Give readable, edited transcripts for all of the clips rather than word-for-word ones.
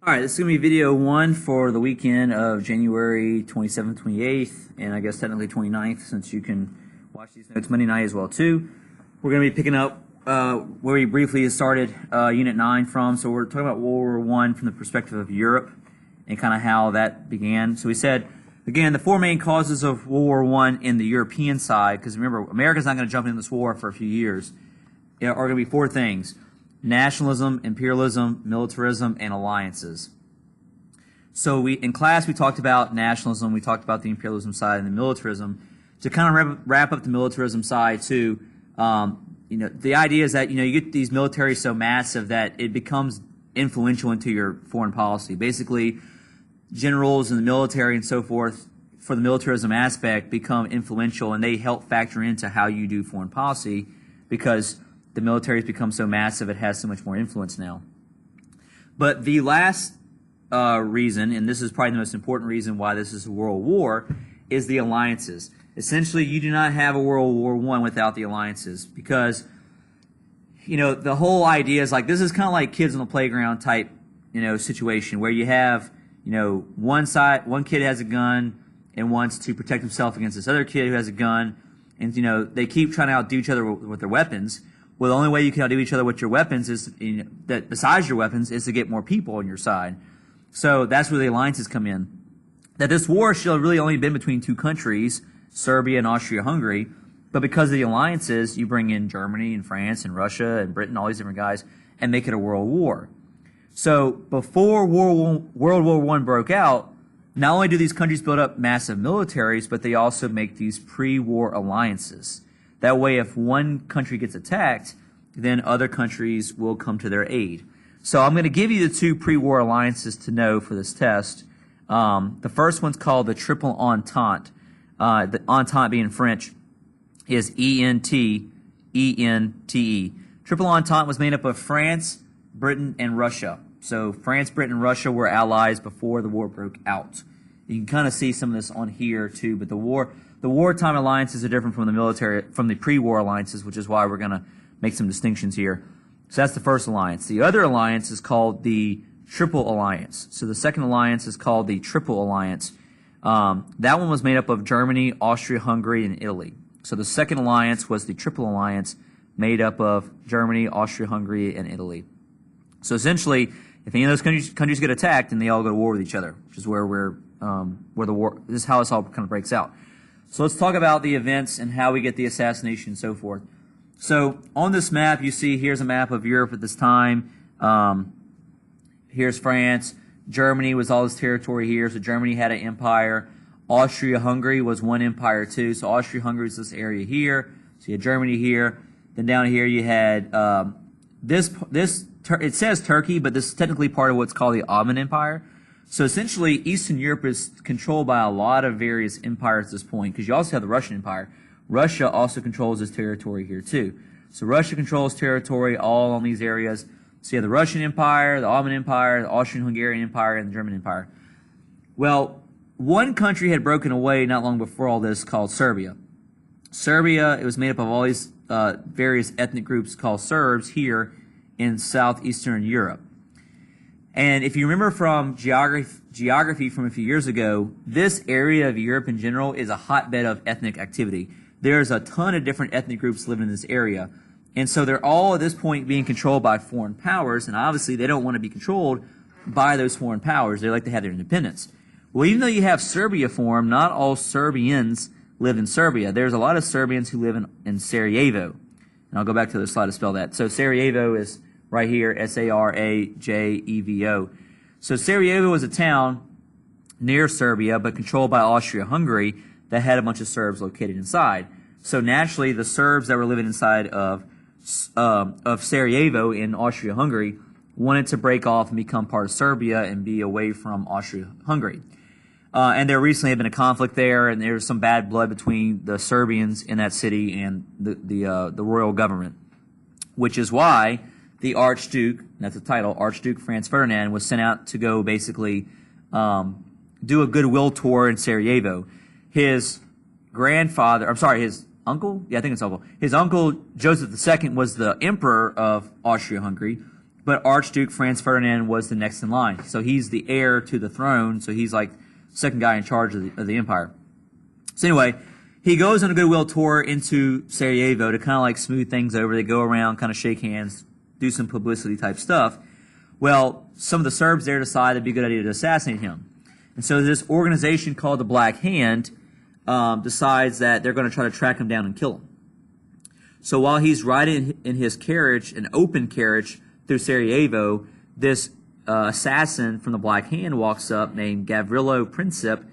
All right, this is going to be video one for the weekend of January 27th, 28th, and I guess technically 29th, since you can watch these notes Monday night as well, too. We're going to be picking up where we briefly started Unit 9 from. So we're talking about World War I from the perspective of Europe and kind of how that began. So we said, again, the four main causes of World War I in the European side, because remember, America's not going to jump into this war for a few years, are going to be four things: nationalism, imperialism, militarism, and alliances. So in class we talked about nationalism, we talked about the imperialism side and the militarism. To kind of wrap up the militarism side too, the idea is that you get these militaries so massive that it becomes influential into your foreign policy. Basically, generals in the military and so forth, for the militarism aspect, become influential, and they help factor into how you do foreign policy because the military has become so massive, it has so much more influence now. But the last reason, and this is probably the most important reason why this is a world war, is the alliances. Essentially, you do not have a World War I without the alliances, because the whole idea is like, this is kind of like kids on the playground type situation where you have one kid has a gun and wants to protect himself against this other kid who has a gun, and they keep trying to outdo each other with their weapons. Well, the only way you can outdo each other with your weapons is that besides your weapons is to get more people on your side. So that's where the alliances come in. That this war should have really only been between two countries, Serbia and Austria-Hungary, but because of the alliances, you bring in Germany and France and Russia and Britain, all these different guys, and make it a world war. So before World War I broke out, not only do these countries build up massive militaries, but they also make these pre-war alliances. That way, if one country gets attacked, then other countries will come to their aid. So I'm going to give you the two pre-war alliances to know for this test. The first one's called the Triple Entente. The Entente being French is E-N-T-E-N-T-E. Triple Entente was made up of France, Britain, and Russia. So France, Britain, and Russia were allies before the war broke out. You can kind of see some of this on here too, but the wartime alliances are different from the pre-war alliances, which is why we're going to make some distinctions here. So that's the first alliance. The other alliance is called the Triple Alliance. So the second alliance is called the Triple Alliance. That one was made up of Germany, Austria-Hungary, and Italy. So the second alliance was the Triple Alliance, made up of Germany, Austria-Hungary, and Italy. So essentially, if any of those countries get attacked, then they all go to war with each other, which is where the war. This is how this all kind of breaks out. So let's talk about the events and how we get the assassination and so forth. So on this map, you see here's a map of Europe at this time. Here's France. Germany was all this territory here. So Germany had an empire. Austria-Hungary was one empire too. So Austria-Hungary is this area here. So you had Germany here. Then down here you had it says Turkey, but this is technically part of what's called the Ottoman Empire. So essentially, Eastern Europe is controlled by a lot of various empires at this point, because you also have the Russian Empire. Russia also controls this territory here too. So Russia controls territory all on these areas. So you have the Russian Empire, the Ottoman Empire, the Austrian-Hungarian Empire, and the German Empire. Well, one country had broken away not long before all this called Serbia. Serbia, it was made up of all these various ethnic groups called Serbs here in southeastern Europe. And if you remember from geography from a few years ago, this area of Europe in general is a hotbed of ethnic activity. There's a ton of different ethnic groups living in this area. And so they're all at this point being controlled by foreign powers, and obviously they don't want to be controlled by those foreign powers. They like to have their independence. Well, even though you have Serbia formed, not all Serbians live in Serbia. There's a lot of Serbians who live in Sarajevo. And I'll go back to the slide to spell that. So Sarajevo is right here, S-A-R-A-J-E-V-O. So Sarajevo was a town near Serbia, but controlled by Austria-Hungary, that had a bunch of Serbs located inside. So naturally, the Serbs that were living inside of Sarajevo in Austria-Hungary wanted to break off and become part of Serbia and be away from Austria-Hungary. And there recently had been a conflict there, and there was some bad blood between the Serbians in that city and the royal government, which is why the Archduke, that's the title, Archduke Franz Ferdinand, was sent out to go basically do a goodwill tour in Sarajevo. His uncle? Yeah, I think it's uncle. His uncle, Joseph II, was the emperor of Austria-Hungary. but Archduke Franz Ferdinand was the next in line. So he's the heir to the throne, so he's like second guy in charge of the empire. So anyway, he goes on a goodwill tour into Sarajevo to kind of like smooth things over. They go around, kind of shake hands, do some publicity type stuff. Well, some of the Serbs there decide it'd be a good idea to assassinate him. And so this organization called the Black Hand decides that they're going to try to track him down and kill him. So while he's riding in his carriage, an open carriage through Sarajevo, this assassin from the Black Hand walks up named Gavrilo Princip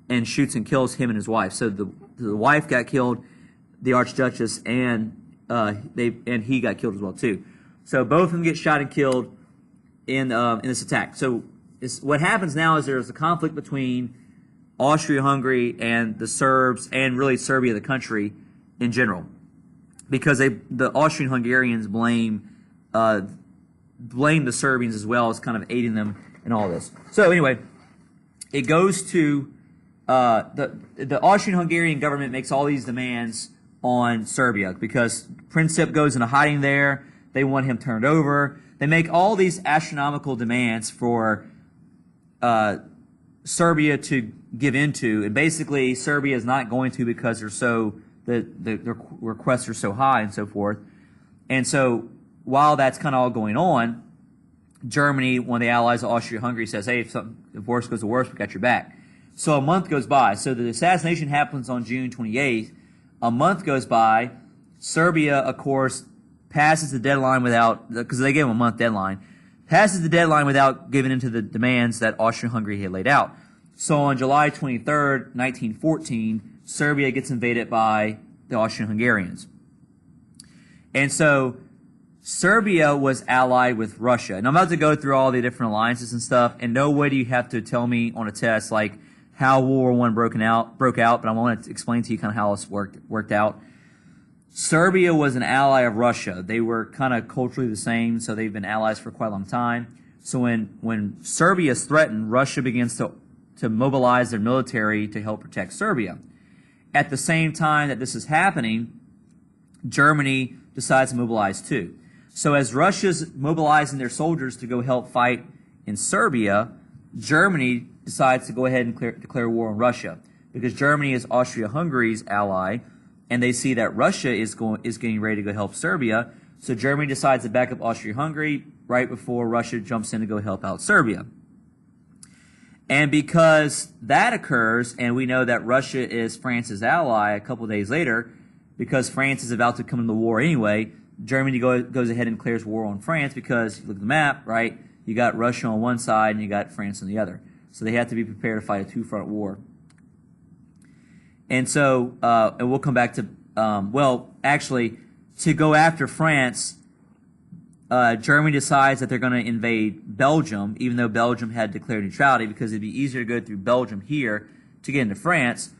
and shoots and kills him and his wife. So the wife got killed, the Archduchess, and he got killed as well too. So both of them get shot and killed in this attack. So what happens now is there's a conflict between Austria-Hungary and the Serbs, and really Serbia, the country in general, because the Austrian-Hungarians blame the Serbians as well as kind of aiding them in all this. So anyway, it goes to the Austrian-Hungarian government makes all these demands on Serbia because Princip goes into hiding there. They want him turned over. They make all these astronomical demands for Serbia to give into, and basically Serbia is not going to because the requests are so high and so forth. And so while that's kind of all going on, Germany, one of the allies of Austria-Hungary, says, hey, if worse goes to worse, we got your back. So a month goes by. So the assassination happens on June 28th. A month goes by. Serbia, of course, passes the deadline without, because they gave them a month deadline, passes the deadline without giving in to the demands that Austria-Hungary had laid out. So on July 23rd, 1914, Serbia gets invaded by the Austrian-Hungarians. And so Serbia was allied with Russia. And I'm about to go through all the different alliances and stuff, and no way do you have to tell me on a test like how World War I broke out, but I want to explain to you kind of how this worked out. Serbia was an ally of Russia. They were kind of culturally the same, so they've been allies for quite a long time. So when Serbia is threatened, Russia begins to mobilize their military to help protect Serbia. At the same time that this is happening, Germany decides to mobilize too. So as Russia's mobilizing their soldiers to go help fight in Serbia, Germany decides to go ahead and declare war on Russia because Germany is Austria-Hungary's ally, and they see that Russia is getting ready to go help Serbia. So Germany decides to back up Austria-Hungary right before Russia jumps in to go help out Serbia. And because that occurs, and we know that Russia is France's ally a couple days later, because France is about to come into the war anyway, Germany goes ahead and declares war on France because, you look at the map, right, you got Russia on one side and you got France on the other. So they have to be prepared to fight a two-front war. And so, and we'll come back to, actually, to go after France, Germany decides that they're going to invade Belgium, even though Belgium had declared neutrality, because it'd be easier to go through Belgium here to get into France.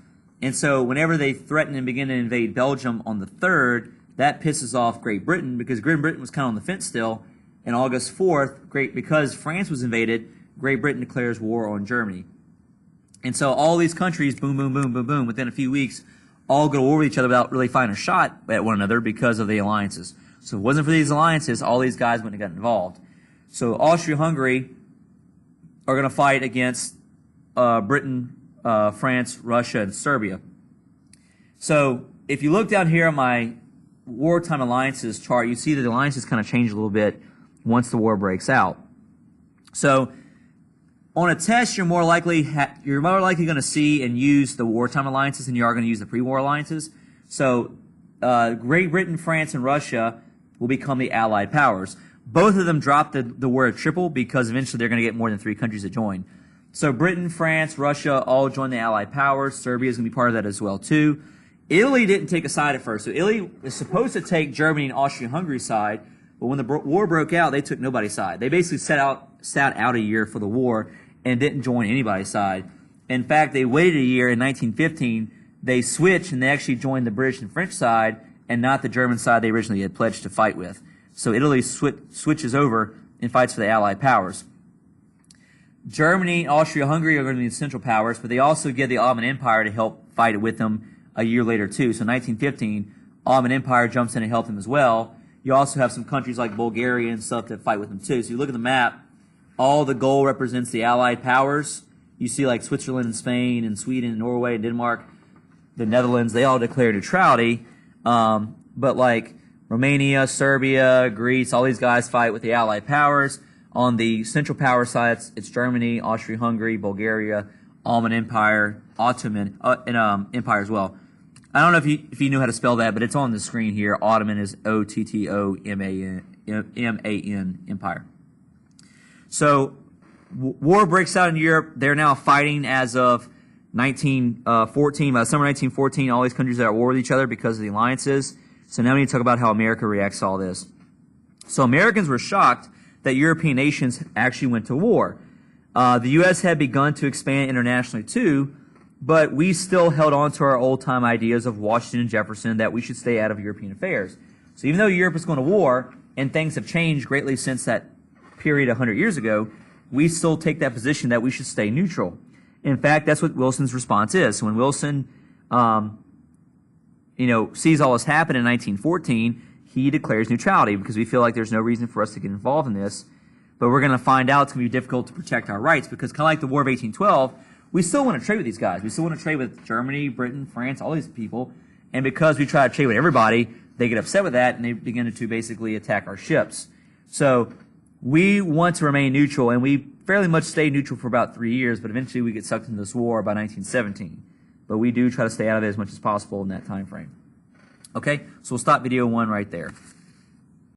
And so whenever they threaten and begin to invade Belgium on the 3rd, that pisses off Great Britain, because Great Britain was kind of on the fence still. And August 4th, because France was invaded, Great Britain declares war on Germany. And so all these countries, boom, boom, boom, boom, boom, within a few weeks, all go to war with each other without really fighting a shot at one another because of the alliances. So if it wasn't for these alliances, all these guys wouldn't have gotten involved. So Austria-Hungary are going to fight against Britain, France, Russia, and Serbia. So if you look down here on my wartime alliances chart, you see that the alliances kind of change a little bit once the war breaks out. So on a test, you're more likely going to see and use the wartime alliances than you are going to use the pre-war alliances. So Great Britain, France, and Russia will become the allied powers. Both of them drop the word triple because eventually they're going to get more than 3 countries to join. So Britain, France, Russia all join the allied powers. Serbia is going to be part of that as well too. Italy didn't take a side at first. So Italy was supposed to take Germany and Austria-Hungary's side, but when the war broke out, they took nobody's side. They basically sat out a year for the war and didn't join anybody's side. In fact, they waited a year in 1915. They switched and they actually joined the British and French side and not the German side they originally had pledged to fight with. So Italy switches over and fights for the Allied powers. Germany, Austria-Hungary are going to be the Central Powers, but they also get the Ottoman Empire to help fight it with them a year later too. So 1915, Ottoman Empire jumps in and helps them as well. you also have some countries like Bulgaria and stuff that fight with them too. So you look at the map, all the gold represents the Allied powers. You see like Switzerland and Spain and Sweden and Norway and Denmark, the Netherlands, they all declare neutrality. But like Romania, Serbia, Greece, all these guys fight with the Allied powers. On the Central Power side, it's Germany, Austria-Hungary, Bulgaria, Ottoman Empire, Empire as well. I don't know if you knew how to spell that, but it's on the screen here. Ottoman is Ottoman, Empire. So war breaks out in Europe. They're now fighting as of 1914. By summer 1914, all these countries are at war with each other because of the alliances. So now we need to talk about how America reacts to all this. So Americans were shocked that European nations actually went to war. The U.S. had begun to expand internationally too, but we still held on to our old-time ideas of Washington and Jefferson that we should stay out of European affairs. So even though Europe is going to war, and things have changed greatly since that period 100 years ago, we still take that position that we should stay neutral. In fact, that's what Wilson's response is. So when Wilson, sees all this happen in 1914, he declares neutrality because we feel like there's no reason for us to get involved in this. But we're going to find out it's going to be difficult to protect our rights because kind of like the War of 1812, we still want to trade with these guys. We still want to trade with Germany, Britain, France, all these people. And because we try to trade with everybody, they get upset with that and they begin to basically attack our ships. So we want to remain neutral, and we fairly much stayed neutral for about 3 years, but eventually we get sucked into this war by 1917. But we do try to stay out of it as much as possible in that time frame. Okay, so we'll stop video 1 right there.